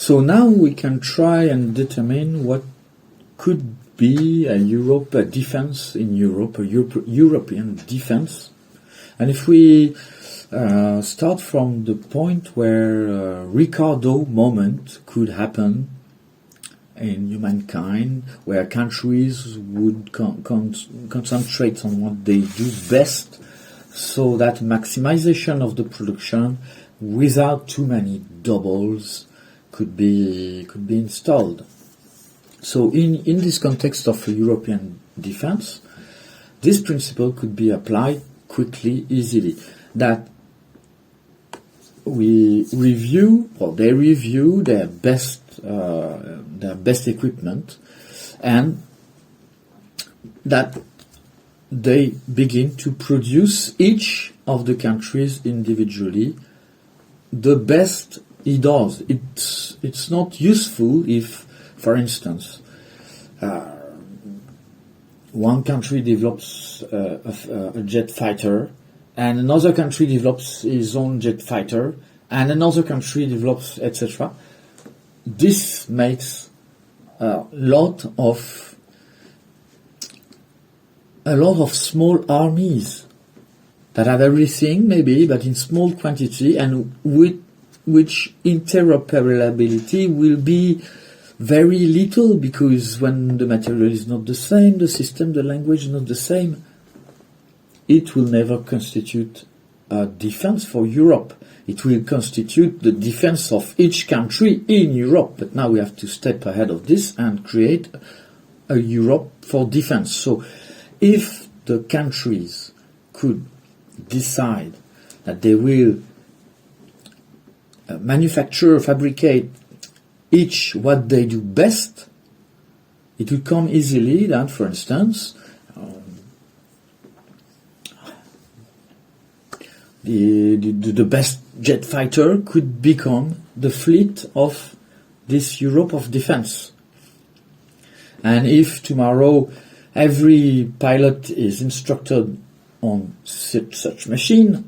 So now we can try and determine what could be a defense in Europe, European defense. And if we start from the point where Ricardo moment could happen in humankind, where countries would concentrate on what they do best, so that maximization of the production without too many doubles could be installed. So in this context of European defense, this principle could be applied quickly, easily. That they review their best equipment, and that they begin to produce, each of the countries individually, the best it does. It's not useful if, for instance, one country develops a jet fighter, and another country develops his own jet fighter, and another country develops, etc. This makes a lot of small armies that have everything, maybe, but in small quantity, and which interoperability will be very little, because when the material is not the same, the system, the language is not the same, it will never constitute a defense for Europe. It will constitute the defense of each country in Europe. But now we have to step ahead of this and create a Europe for defense. So if the countries could decide that they will fabricate each what they do best, it will come easily that, for instance, the best jet fighter could become the fleet of this Europe of defense. And if tomorrow every pilot is instructed on such machine,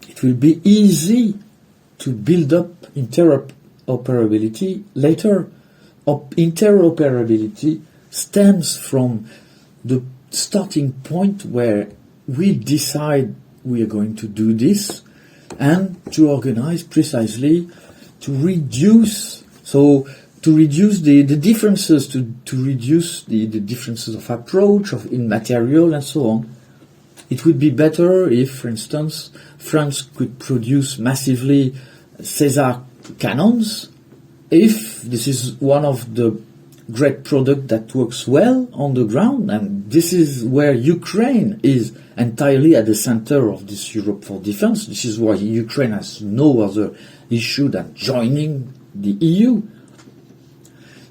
it will be easy to build up interoperability later. Interoperability stems from the starting point where we decide we are going to do this, and to organize precisely, to reduce the differences, to reduce the differences of approach, in material and so on. It would be better if, for instance, France could produce massively Caesar cannons, if this is one of the great product that works well on the ground, and this is where Ukraine is entirely at the center of this Europe for defense. This is why Ukraine has no other issue than joining the EU.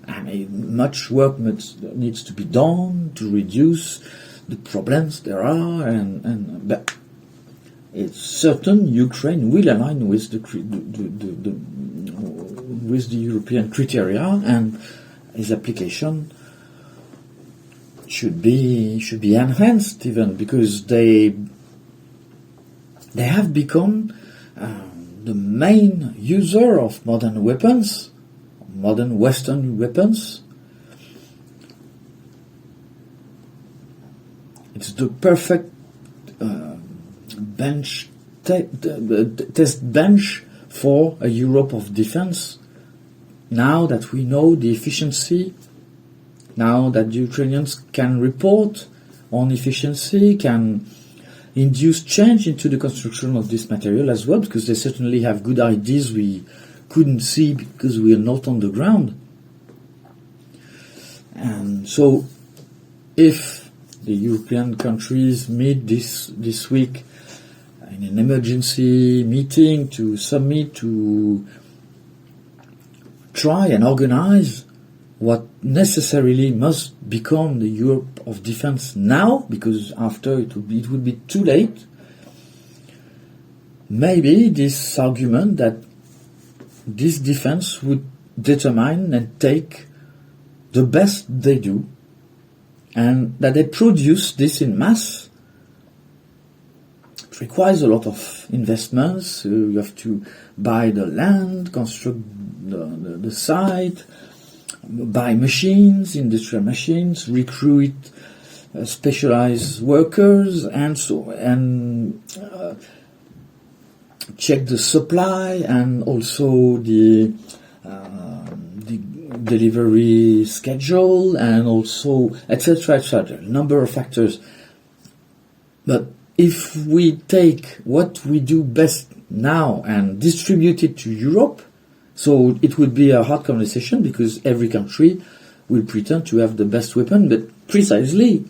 I mean, much work needs to be done to reduce the problems there are, but it's certain Ukraine will align with the European criteria, and its application should be enhanced, even because they have become the main user of modern weapons, modern Western weapons. It's the perfect test bench for a Europe of defense. Now that we know the efficiency, now that the Ukrainians can report on efficiency, can induce change into the construction of this material as well, because they certainly have good ideas we couldn't see because we are not on the ground. And so if the European countries meet this week in an emergency meeting to submit, to try and organize what necessarily must become the Europe of defense now, because after it would be too late. Maybe this argument that this defense would determine and take the best they do, and that they produce this in mass, it requires a lot of investments. You have to buy the land, construct the site, buy machines, industrial machines, recruit specialized workers, and check the supply, and also the delivery schedule, and also etc. etc. Number of factors. But if we take what we do best now and distribute it to Europe, so it would be a hard conversation because every country will pretend to have the best weapon, but precisely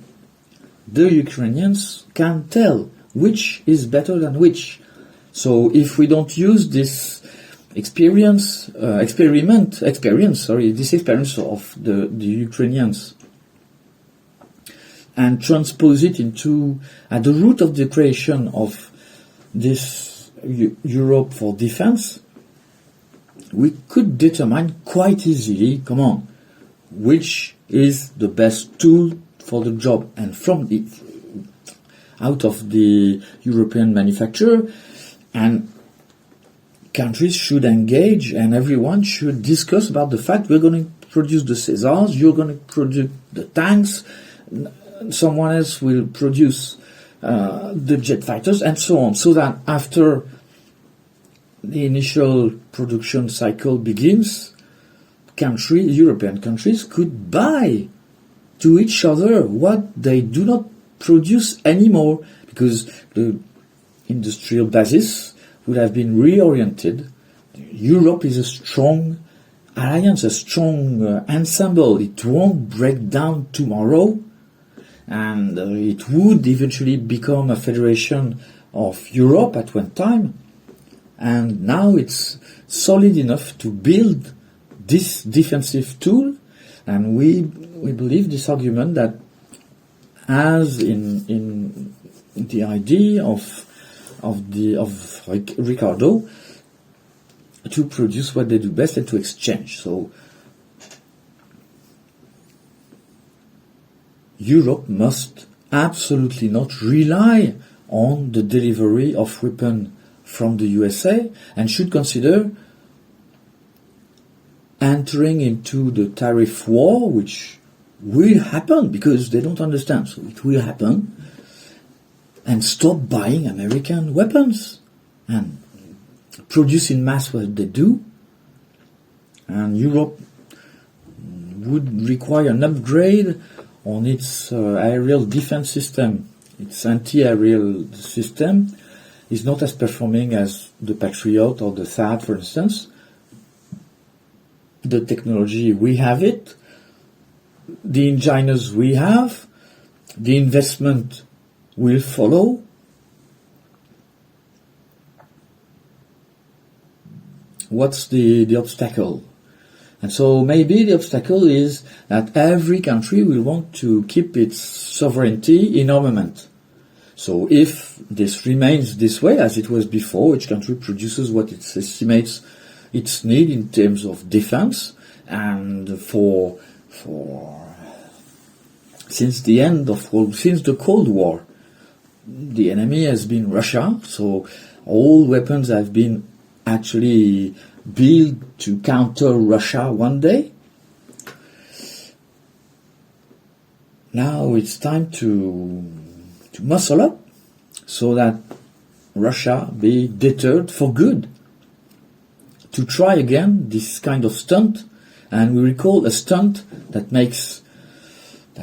the Ukrainians can tell which is better than which. So if we don't use this experience of the Ukrainians and transpose it into, at the root of the creation of this Europe for defense, we could determine quite easily, which is the best tool for the job, and out of the European manufacturer, and countries should engage, and everyone should discuss about the fact we're going to produce the Caesars, you're going to produce the tanks, someone else will produce the jet fighters, and so on, so that after the initial production cycle begins, European countries could buy to each other what they do not produce anymore, because the industrial basis would have been reoriented. Europe is a strong alliance, a strong ensemble. It won't break down tomorrow, and it would eventually become a federation of Europe at one time. And now it's solid enough to build this defensive tool, and we believe this argument that, as in the idea of Ricardo, to produce what they do best and to exchange. So Europe must absolutely not rely on the delivery of weapons from the USA, and should consider entering into the tariff war, which will happen because they don't understand. So it will happen, and stop buying American weapons and produce in mass what they do. And Europe would require an upgrade on its aerial defense system. Its anti-aerial system is not as performing as the Patriot or the THAAD, for instance. The technology, we have it. The engineers, we have. The investment will follow. What's the obstacle? And so maybe the obstacle is that every country will want to keep its sovereignty in armament. So if this remains this way, as it was before, each country produces what it estimates its need in terms of defense, and since the Cold War, the enemy has been Russia, so all weapons have been actually built to counter Russia one day. Now it's time to muscle up so that Russia be deterred for good, to try again this kind of stunt. And we recall a stunt that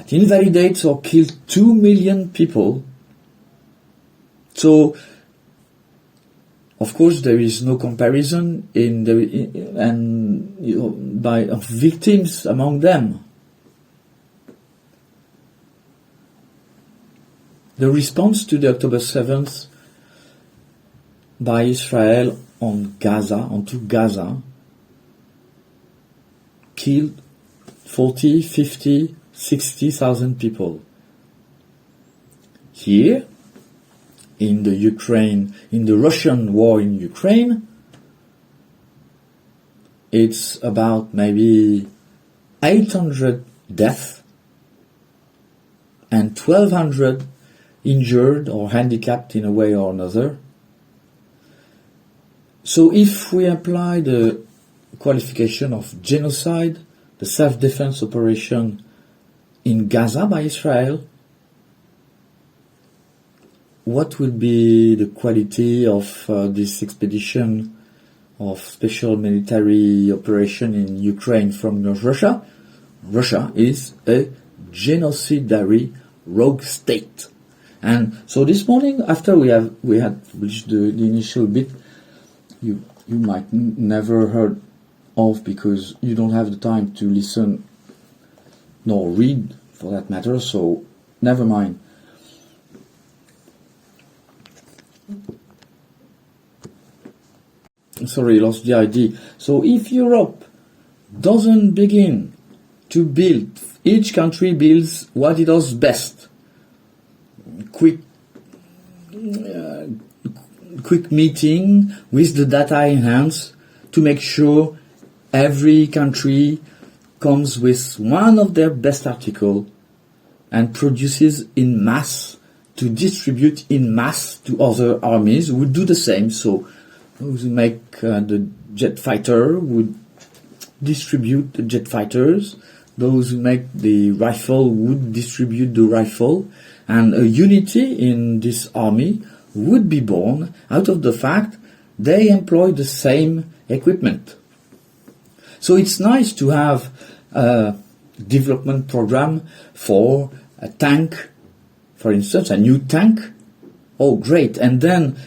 invalidates or kills 2 million people. So, of course, there is no comparison of victims among them. The response to the October 7th by Israel onto Gaza, killed 40, 50, 60,000 people. Here, in the Russian war in Ukraine, it's about maybe 800 deaths and 1,200 injured or handicapped in a way or another. So if we apply the qualification of genocide, the self-defense operation in Gaza by Israel, what will be the quality of this expedition of special military operation in Ukraine from Russia? Russia is a genocidary rogue state. And so this morning, after we had reached the initial bit, you might never heard of, because you don't have the time to listen nor read for that matter, so never mind. Sorry, lost the idea. So if Europe doesn't begin to build, each country builds what it does best. Quick meeting with the data in hands to make sure every country comes with one of their best articles and produces in mass to distribute in mass to other armies who would do the same. So those who make the jet fighter would distribute the jet fighters. Those who make the rifle would distribute the rifle. And a unity in this army would be born out of the fact they employ the same equipment. So it's nice to have a development program for a tank, for instance, a new tank. Oh, great. And then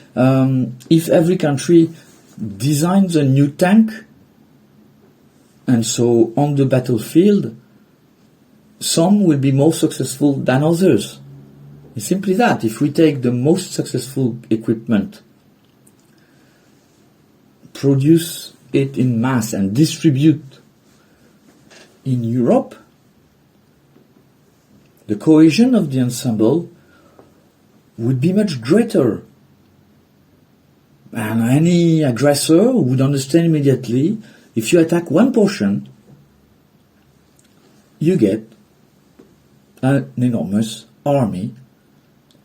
if every country designs a new tank, and so on the battlefield, some will be more successful than others. It's simply that. If we take the most successful equipment, produce it in mass and distribute in Europe, the cohesion of the ensemble would be much greater. And any aggressor would understand immediately, if you attack one portion, you get an enormous army,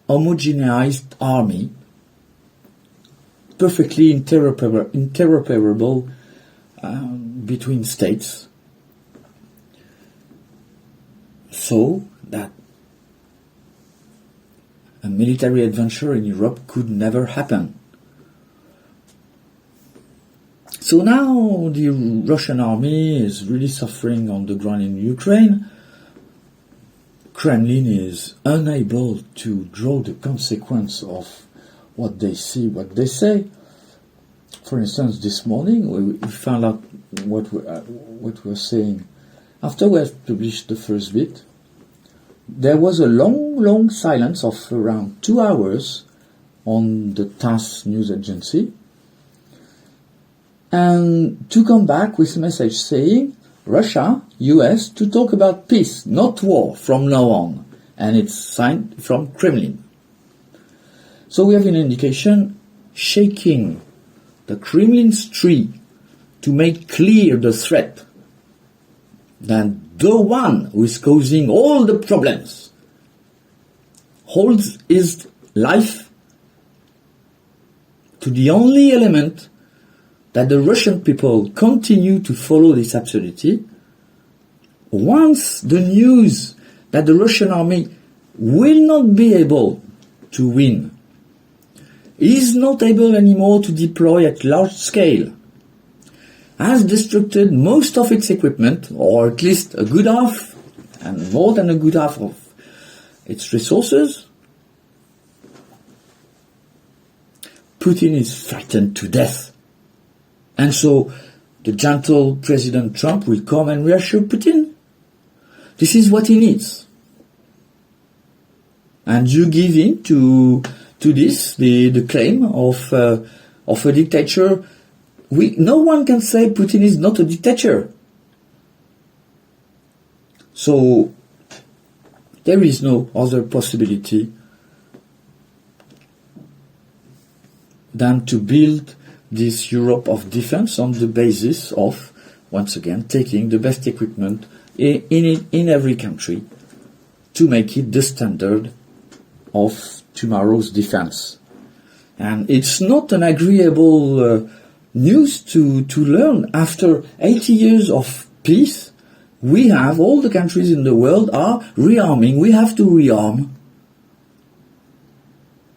homogenized army, perfectly interoperable between states, so that a military adventure in Europe could never happen. So now the Russian army is really suffering on the ground in Ukraine. Kremlin is unable to draw the consequence of what they see, what they say. For instance, this morning we found out what we're saying. After we had published the first bit, there was a long silence of around 2 hours on the TASS news agency, and to come back with a message saying Russia, US, to talk about peace, not war from now on, and it's signed from Kremlin. So we have an indication shaking the Kremlin's tree to make clear the threat that the one who is causing all the problems holds his life to the only element that the Russian people continue to follow this absurdity. Once the news that the Russian army will not be able to win, is not able anymore to deploy at large scale, has destructed most of its equipment, or at least a good half, and more than a good half of its resources, Putin is frightened to death. And so the gentle President Trump will come and reassure Putin. This is what he needs. And you give in to this, the claim of a dictator. No one can say Putin is not a dictator. So there is no other possibility than to build this Europe of defense on the basis of, once again, taking the best equipment in every country to make it the standard of tomorrow's defense. And it's not an agreeable news to learn. After 80 years of peace, we have, all the countries in the world are rearming. We have to rearm.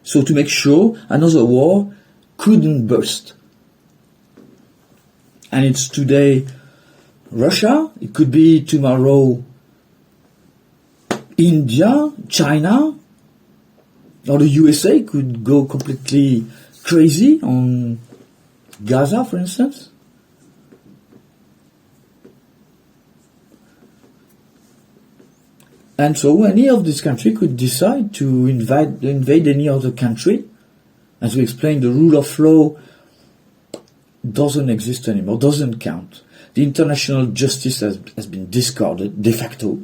So to make sure another war couldn't burst. And it's today Russia, it could be tomorrow India, China, or the USA could go completely crazy on Gaza, for instance. And so any of this country could decide to invade any other country. As we explained, the rule of law doesn't exist anymore, doesn't count. The international justice has been discarded de facto.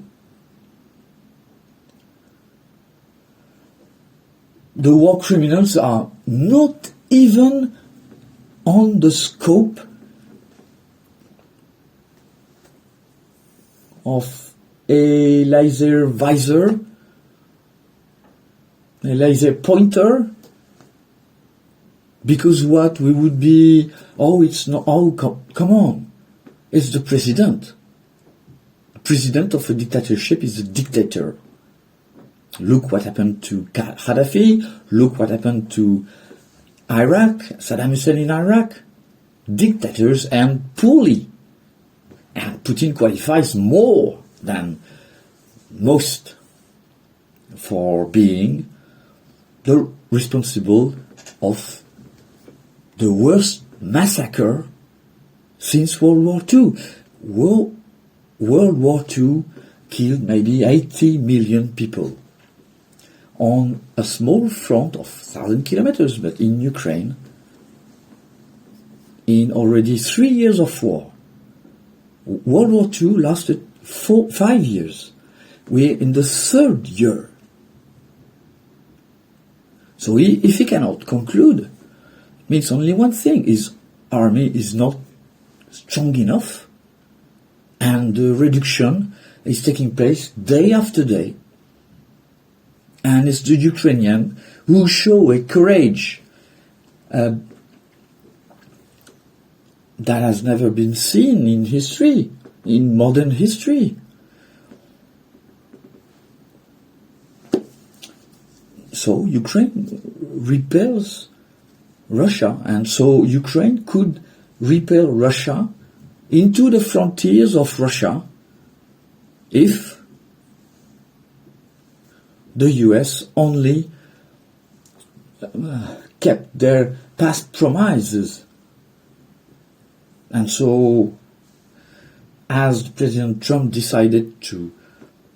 The war criminals are not even on the scope of a laser visor, a laser pointer, because what we would be, it's not, come on, it's the president. The president of a dictatorship is a dictator. Look what happened to Gaddafi, look what happened to Iraq, Saddam Hussein in Iraq. Dictators end poorly. And Putin qualifies more than most for being the responsible of the worst massacre since World War II. World War II killed maybe 80 million people on a small front of 1,000 kilometers, but in Ukraine, in already 3 years of war. World War II lasted 5 years. We're in the 3rd year. So if he cannot conclude, it means only one thing: his army is not strong enough, and the reduction is taking place day after day. And it's the Ukrainian who show a courage that has never been seen in history, in modern history. So Ukraine repels Russia, and so Ukraine could repel Russia into the frontiers of Russia if the US only kept their past promises. And so, as President Trump decided to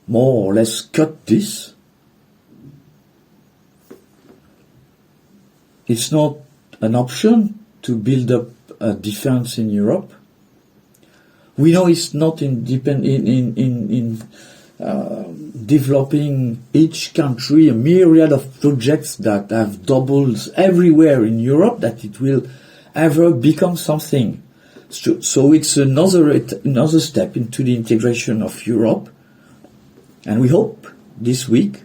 more or less cut this, it's not an option to build up a defense in Europe. We know it's not in developing each country a myriad of projects that have doubles everywhere in Europe, that it will ever become something. So it's another step into the integration of Europe. And we hope this week,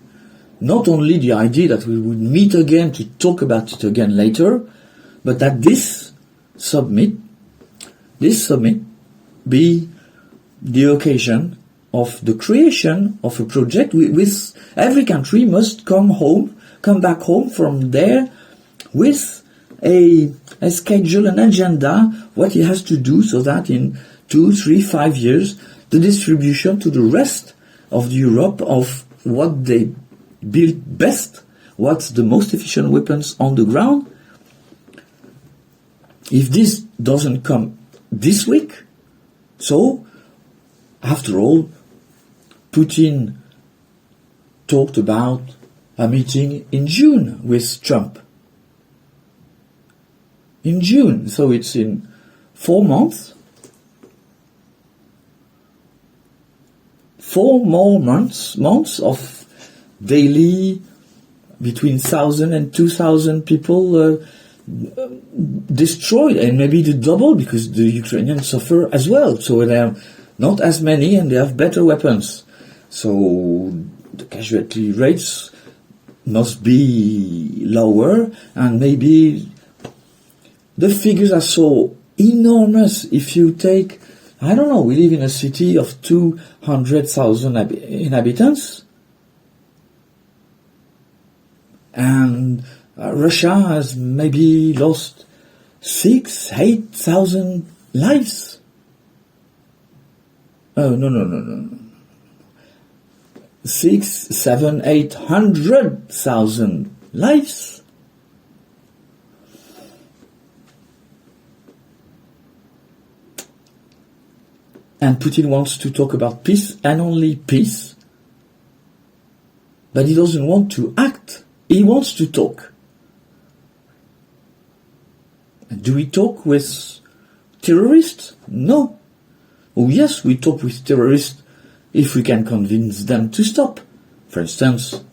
not only the idea that we would meet again to talk about it again later, but that this summit be the occasion of the creation of a project with every country must come back home from there with a schedule, an agenda, what it has to do, so that in 2, 3, 5 years, the distribution to the rest of Europe of what they build best, what's the most efficient weapons on the ground. If this doesn't come this week, so after all, Putin talked about a meeting in June with Trump. In June, so it's in 4 months. 4 more months of daily between 1,000 and 2,000 people destroyed, and maybe the double, because the Ukrainians suffer as well. So they are not as many and they have better weapons. So the casualty rates must be lower, and maybe the figures are so enormous. If you take, I don't know, we live in a city of 200,000 inhabitants, and Russia has maybe lost 8,000 lives. Oh, no. 800,000 lives. And Putin wants to talk about peace and only peace, but he doesn't want to act. He wants to talk. And do we talk with terrorists? No. Oh yes, we talk with terrorists if we can convince them to stop. For instance,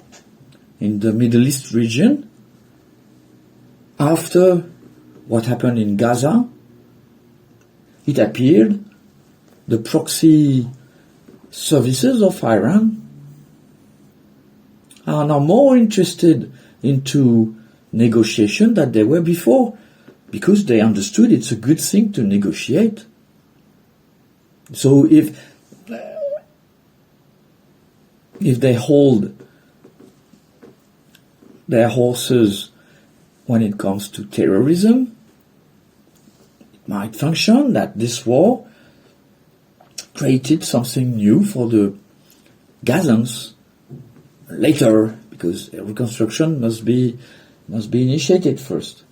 in the Middle East region, after what happened in Gaza, it appeared the proxy services of Iran are now more interested into negotiation than they were before, because they understood it's a good thing to negotiate. So if they hold their horses when it comes to terrorism, it might function that this war created something new for the Gazans later, because reconstruction must be initiated first.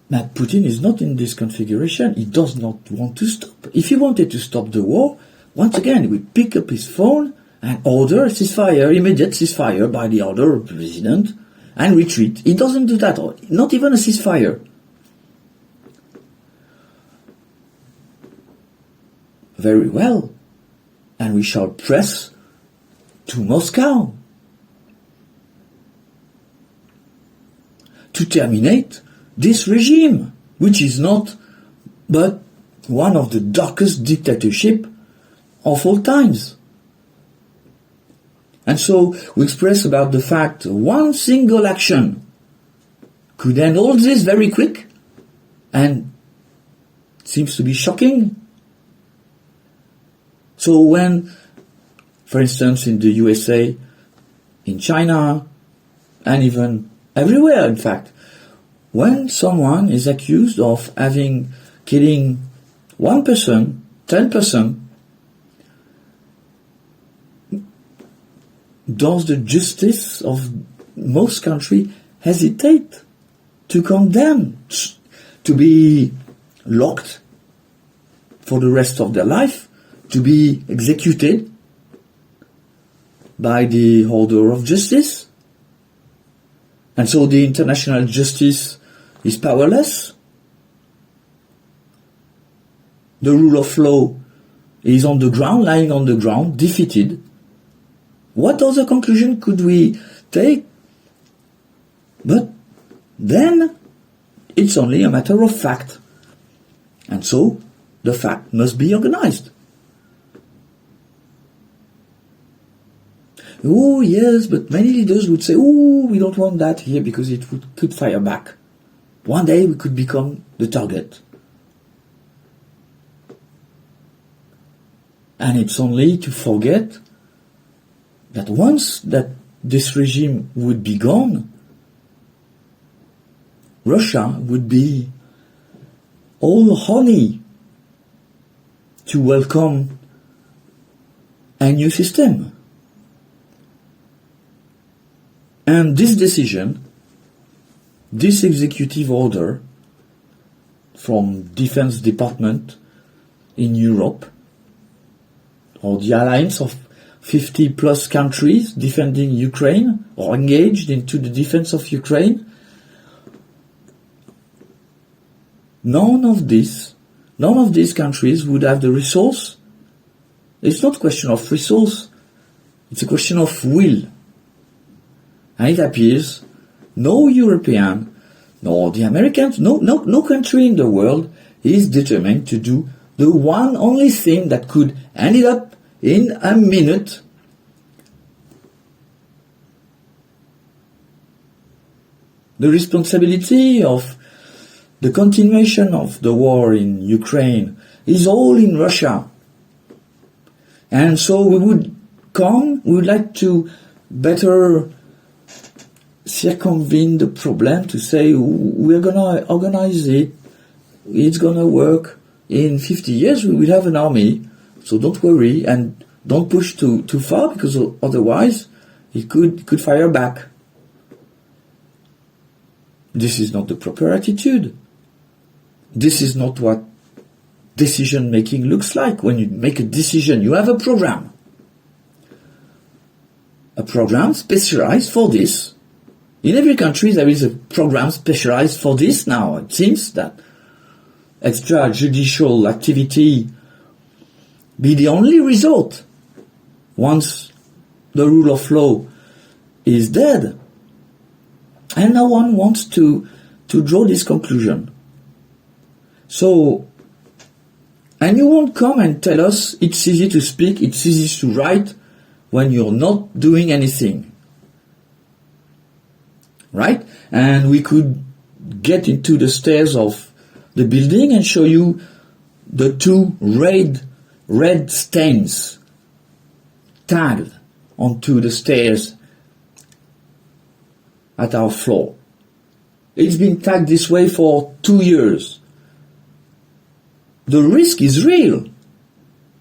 But Putin is not in this configuration. He does not want to stop. If he wanted to stop the war, once again, he would pick up his phone and order a ceasefire, immediate ceasefire by the order of the president, and retreat. He doesn't do that, not even a ceasefire. Very well. And we shall press to Moscow to terminate this regime, which is not but one of the darkest dictatorship of all times. And so we express about the fact one single action could end all this very quick, and it seems to be shocking. So when, for instance, in the USA, in China, and even everywhere, in fact, when someone is accused of killing one person, 10%, does the justice of most countries hesitate to condemn, to be locked for the rest of their life, to be executed by the holder of justice? And so the international justice is powerless. The rule of law is on the ground, lying on the ground, defeated. What other conclusion could we take? But then it's only a matter of fact. And so the fact must be organized. Oh yes, but many leaders would say, oh, we don't want that here because it could fire back. One day we could become the target. And it's only to forget that once that this regime would be gone, Russia would be all honey to welcome a new system. And this decision, this executive order from Defense Department in Europe, or the alliance of 50 plus countries defending Ukraine or engaged into the defense of Ukraine, none of these countries would have the resource. It's not a question of resource, it's a question of will. And it appears no European, nor the Americans, no country in the world is determined to do the one only thing that could end it up in a minute The responsibility of the continuation of the war in Ukraine is all in Russia. And so we would like to better circumvent the problem, to say we're going to organize it, it's going to work. In 50 years we will have an army, so don't worry and don't push too far, because otherwise it could fire back. This is not the proper attitude. This is not what decision making looks like. When you make a decision, you have a program. A program specialized for this. In every country there is a program specialized for this now. It seems that extrajudicial activity be the only result once the rule of law is dead. And no one wants to draw this conclusion. So, and you won't come and tell us it's easy to speak, it's easy to write when you're not doing anything. Right? And we could get into the stairs of the building and show you the two red stains tagged onto the stairs at our floor. It's been tagged this way for 2 years. The risk is real.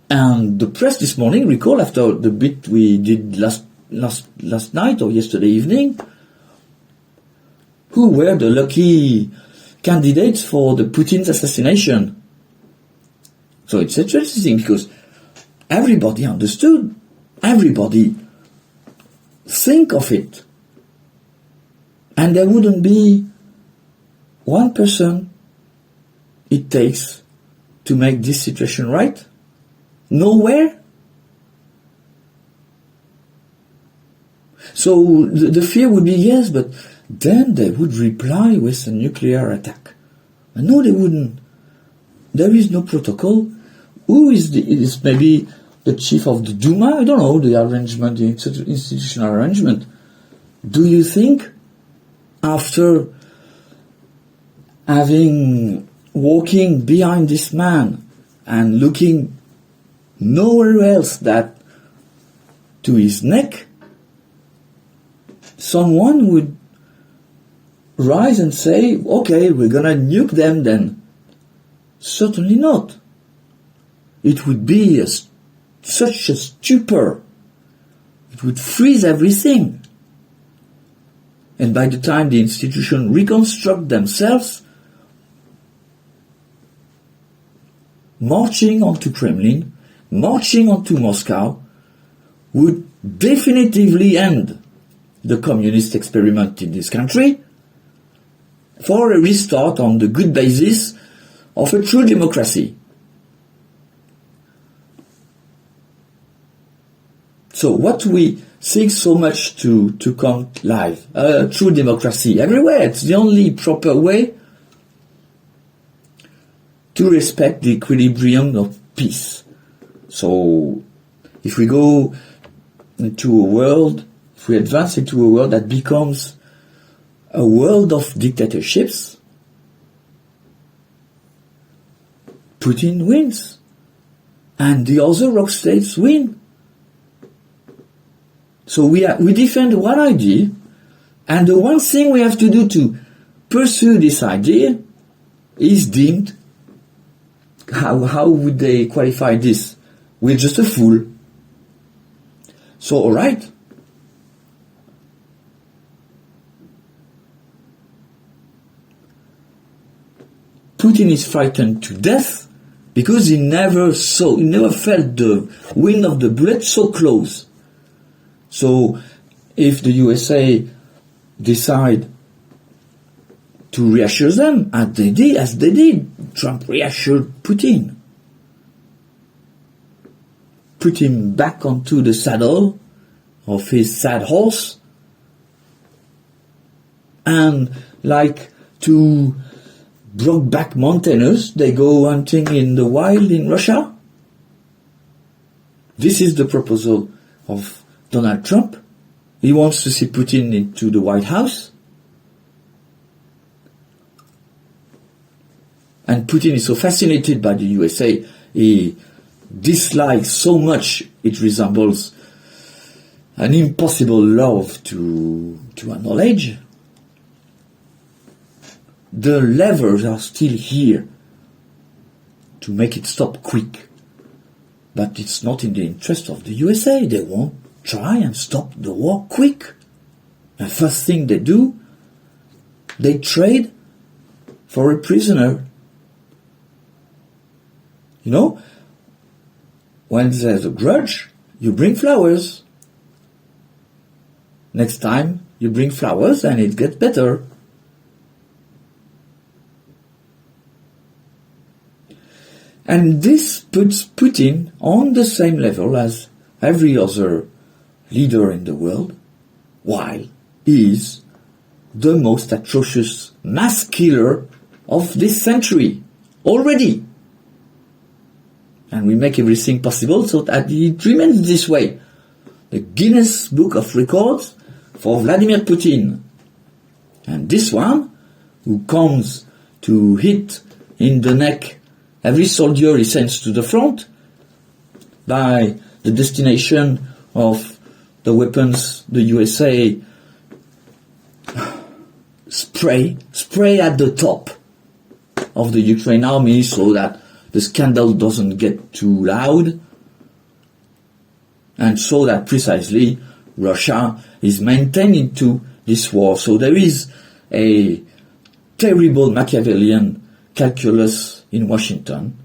And the press this morning, recall after the bit we did last night or yesterday evening, who were the lucky candidates for the Putin's assassination. So it's interesting because everybody understood, everybody think of it. And there wouldn't be one person it takes to make this situation right. Nowhere. So the fear would be, yes, but then they would reply with a nuclear attack. And no, they wouldn't. There is no protocol. Who is maybe the chief of the Duma? I don't know, the arrangement, the institutional arrangement. Do you think after walking behind this man and looking nowhere else than to his neck, someone would rise and say, okay, we're gonna nuke them then? Certainly not. It would be such a stupor. It would freeze everything. And by the time the institutions reconstruct themselves, marching onto Kremlin, marching onto Moscow, would definitively end the communist experiment in this country for a restart on the good basis of a true democracy. So what we seek so much to come live, true democracy everywhere, it's the only proper way to respect the equilibrium of peace. So if we go into a world, if we advance into a world that becomes a world of dictatorships, Putin wins and the other rock states win. So we defend one idea, and the one thing we have to do to pursue this idea is deemed, how would they qualify this? We're just a fool. So alright. Putin is frightened to death because he never felt the wind of the bullet so close. So if the USA decide to reassure them, as they did, Trump reassured Putin. Put him back onto the saddle of his sad horse, and like two Brokeback Mountainers, they go hunting in the wild in Russia. This is the proposal of Donald Trump. He wants to see Putin into the White House. And Putin is so fascinated by the USA, he dislikes so much it resembles an impossible love to acknowledge. The levers are still here to make it stop quick. But it's not in the interest of the USA. They won't try and stop the war quick. The first thing they do, they trade for a prisoner. You know, when there's a grudge, you bring flowers. Next time, you bring flowers and it gets better. And this puts Putin on the same level as every other leader in the world, while he is the most atrocious mass killer of this century already. And we make everything possible so that it remains this way. The Guinness Book of Records for Vladimir Putin. And this one, who comes to hit in the neck every soldier he sends to the front by the destination of the weapons the USA spray at the top of the Ukraine army so that the scandal doesn't get too loud, and so that precisely Russia is maintaining to this war. So there is a terrible Machiavellian calculus in Washington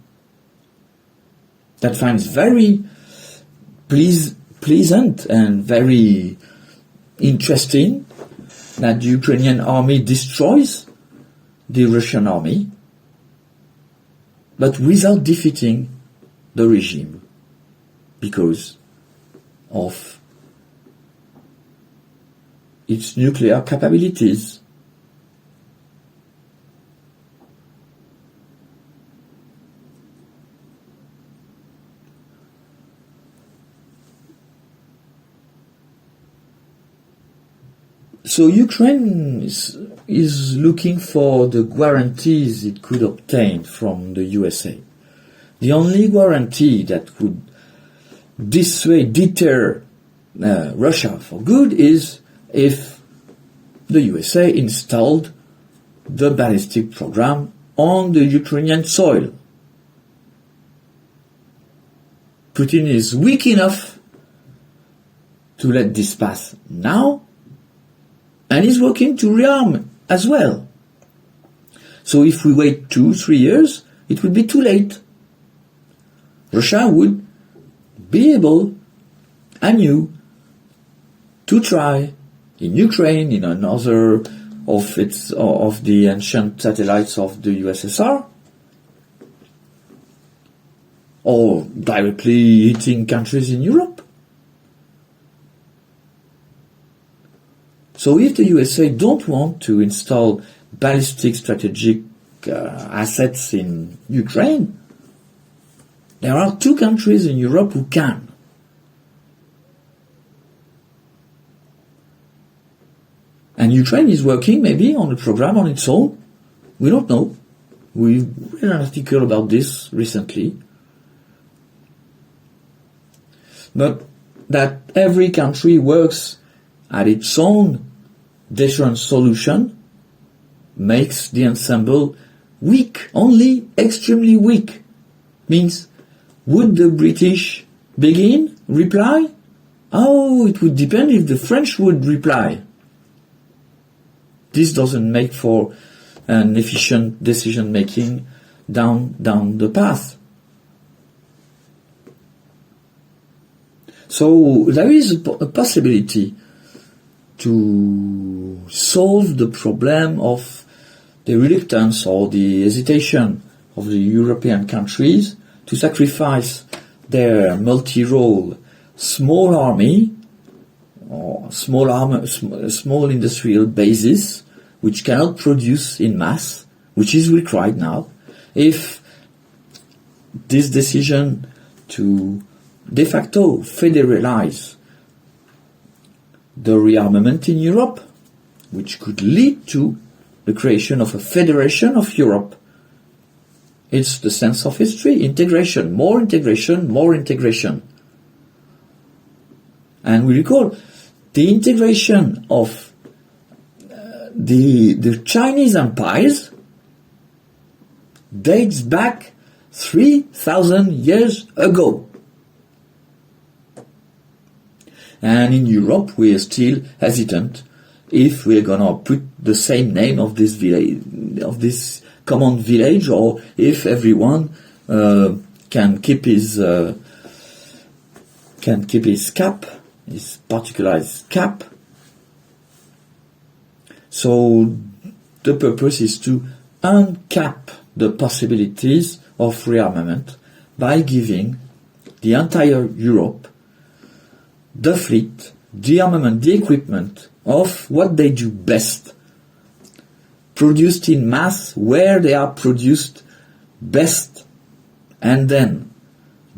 that finds very pleasant and very interesting that the Ukrainian army destroys the Russian army, but without defeating the regime because of its nuclear capabilities. So Ukraine is looking for the guarantees it could obtain from the USA. The only guarantee that could deter Russia for good is if the USA installed the ballistic program on the Ukrainian soil. Putin is weak enough to let this pass now, and is working to rearm as well. So if we wait 2-3 years, it would be too late. Russia would be able, anew, to try in Ukraine, in another of the ancient satellites of the USSR, or directly hitting countries in Europe. So if the USA don't want to install ballistic strategic assets in Ukraine, there are 2 countries in Europe who can. And Ukraine is working maybe on a program on its own. We don't know. We read an article about this recently. But that every country works at its own deterrence solution makes the ensemble weak, only extremely weak. Means, would the British begin, reply? Oh, it would depend if the French would reply. This doesn't make for an efficient decision-making down the path. So there is a possibility to solve the problem of the reluctance or the hesitation of the European countries to sacrifice their multi-role small army or small industrial bases which cannot produce in mass, which is required now, if this decision to de facto federalize the rearmament in Europe, which could lead to the creation of a federation of Europe, It's the sense of history, integration, more integration, more integration. And we recall the integration of the Chinese empires dates back 3,000 years ago. And in Europe we are still hesitant if we're gonna put the same name of this village, of this common village, or if everyone can keep his cap, his particularized cap. So the purpose is to uncap the possibilities of rearmament by giving the entire Europe the fleet, the armament, the equipment of what they do best, produced in mass where they are produced best, and then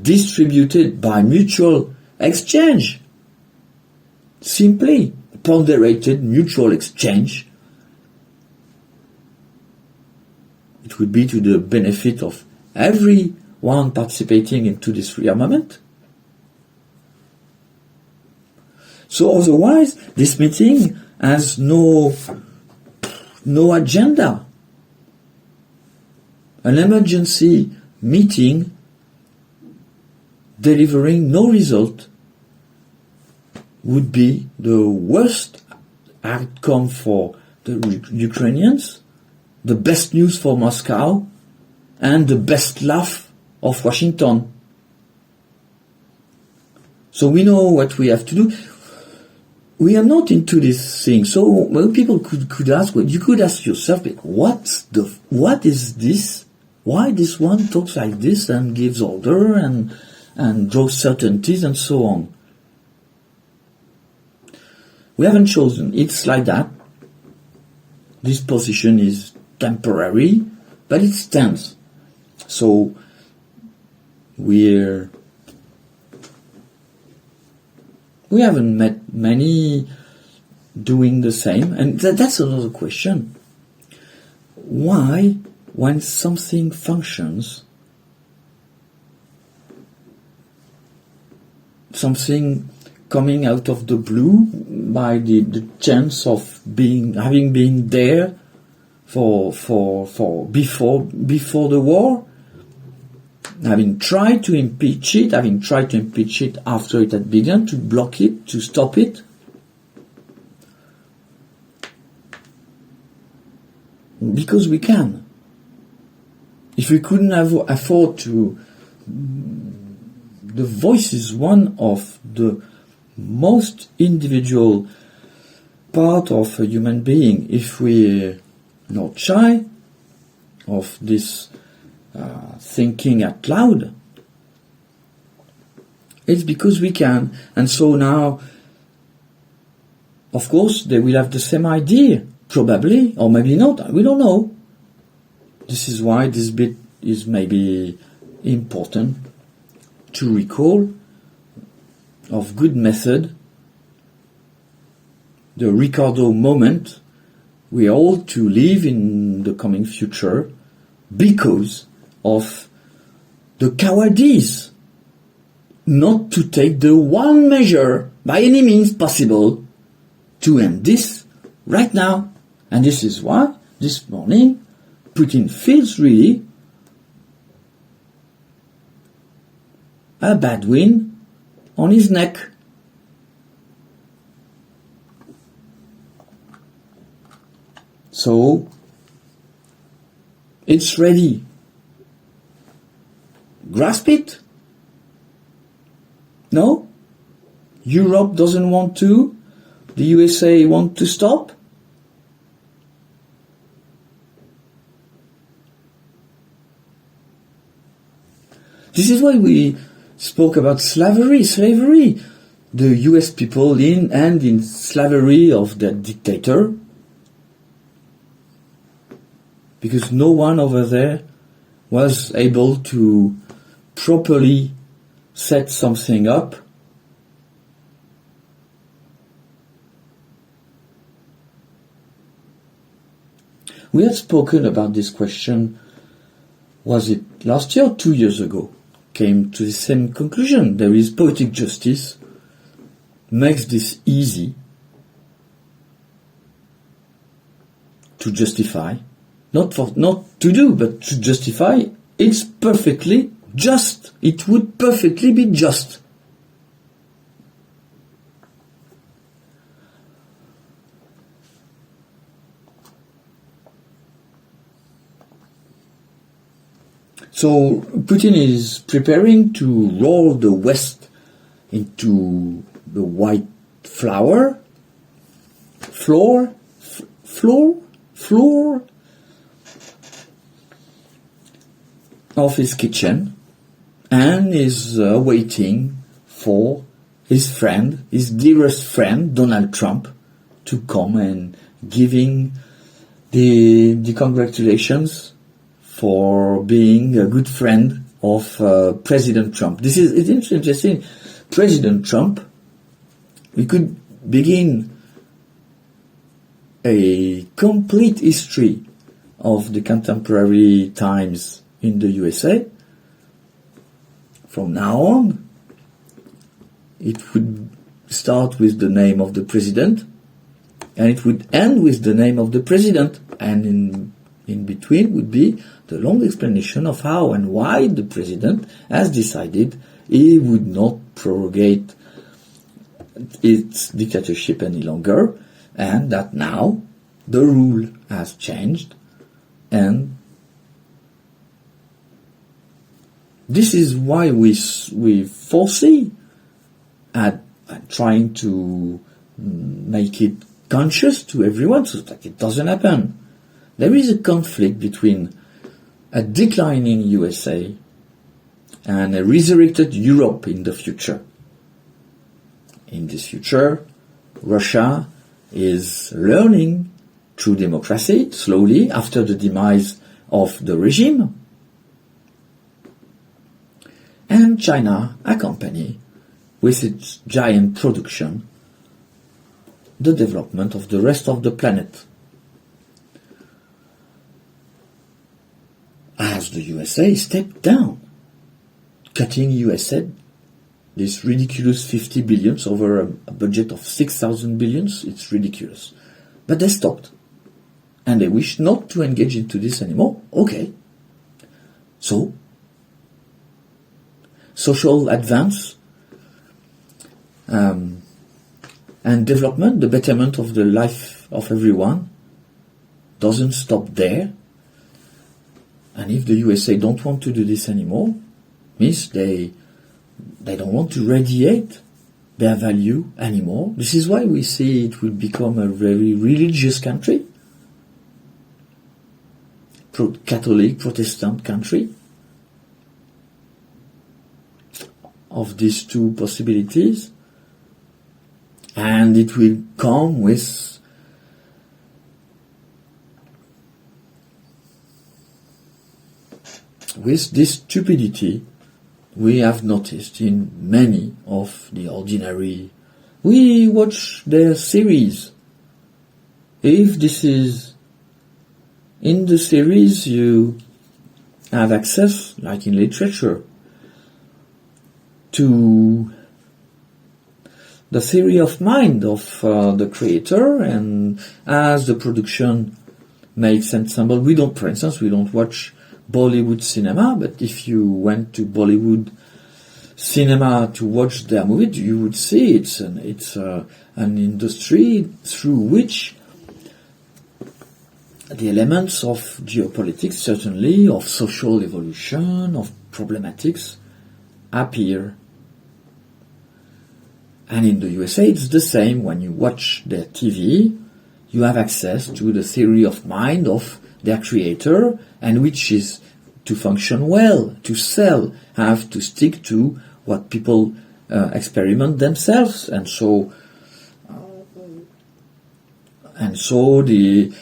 distributed by mutual exchange. Simply ponderated mutual exchange. It would be to the benefit of everyone participating into this rearmament. So otherwise, this meeting has no agenda. An emergency meeting delivering no result would be the worst outcome for the Ukrainians, the best news for Moscow, and the best laugh of Washington. So we know what we have to do. We are not into this thing. So well, people could ask, well, you could ask yourself, what is this? Why this one talks like this and gives order and draws certainties and so on? We haven't chosen. It's like that. This position is temporary, but it stands. So we haven't met many doing the same, and that's another question. Why, when something functions, something coming out of the blue by the chance of having been there for before the war, having tried to impeach it after it had begun, to block it, to stop it. Because we can. If we couldn't afford to, the voice is one of the most individual part of a human being. If we're not shy of this thinking out loud, it's because we can. And so now, of course, they will have the same idea, probably, or maybe not, we don't know. This is why this bit is maybe important to recall, of good method, the Ricardo moment we are all to live in the coming future because of the cowardice not to take the one measure by any means possible to end this right now. And this is why this morning Putin feels really a bad wind on his neck. So it's ready. Grasp it? No? Europe doesn't want to? The USA want to stop? This is why we spoke about slavery. The US people in slavery of that dictator. Because no one over there was able to properly set something up. We had spoken about this question was it last year or 2 years ago, came to the same conclusion. There is poetic justice, makes this easy to justify, not to do, but to justify. It's perfectly just. It would perfectly be just. So Putin is preparing to roll the West into the white floor of his kitchen, and is waiting for his friend, his dearest friend, Donald Trump, to come and giving the congratulations for being a good friend of President Trump. It's interesting. President Trump, we could begin a complete history of the contemporary times in the USA. From now on, it would start with the name of the president, and it would end with the name of the president, and in between would be the long explanation of how and why the president has decided he would not prorogate its dictatorship any longer, and that now the rule has changed, and this is why we foresee at trying to make it conscious to everyone so that it doesn't happen. There is a conflict between a declining USA and a resurrected Europe in the future. In this future, Russia is learning through democracy, slowly, after the demise of the regime. And China accompany, with its giant production, the development of the rest of the planet. As the USA stepped down, cutting USA this ridiculous 50 billions over a budget of 6,000 billions, it's ridiculous. But they stopped. And they wish not to engage into this anymore. Okay. So, social advance and development, the betterment of the life of everyone, doesn't stop there. And if the USA don't want to do this anymore, means they don't want to radiate their value anymore. This is why we see it will become a very religious country, Catholic, Protestant country. Of these two possibilities, and it will come with this stupidity we have noticed in many of the ordinary. We watch their series. If this is in the series, you have access, like in literature, to the theory of mind of the creator, and as the production makes ensemble. For instance, we don't watch Bollywood cinema, but if you went to Bollywood cinema to watch their movie, you would see it's an industry through which the elements of geopolitics, certainly, of social evolution, of problematics, appear. And in the USA, it's the same. When you watch their TV, you have access to the theory of mind of their creator, and which is to function well, to sell, have to stick to what people experiment themselves. And so the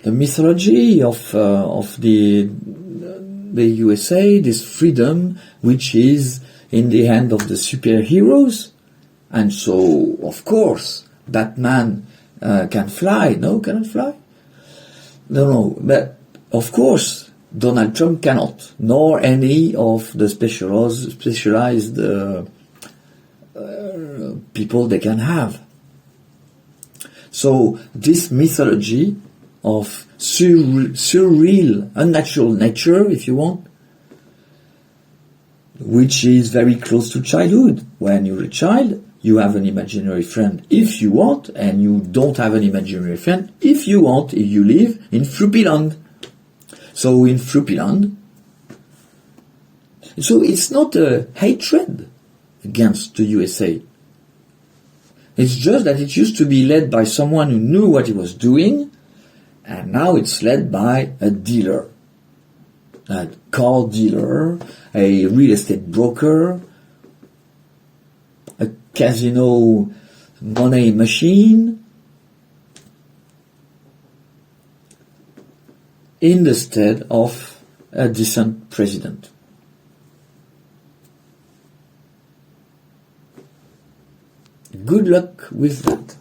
mythology of the USA, this freedom, which is in the hand of the superheroes. And so, of course, Batman can fly. No, cannot fly? No, but of course, Donald Trump cannot, nor any of the specialized people they can have. So this mythology of surreal, unnatural nature, if you want, which is very close to childhood. When you're a child, you have an imaginary friend if you want, and you don't have an imaginary friend if you want, if you live in Fruppyland. So in Fruppyland, so it's not a hatred against the USA. It's just that it used to be led by someone who knew what he was doing, and now it's led by a dealer, a car dealer, a real estate broker, a casino money machine, in the stead of a decent president. Good luck with that.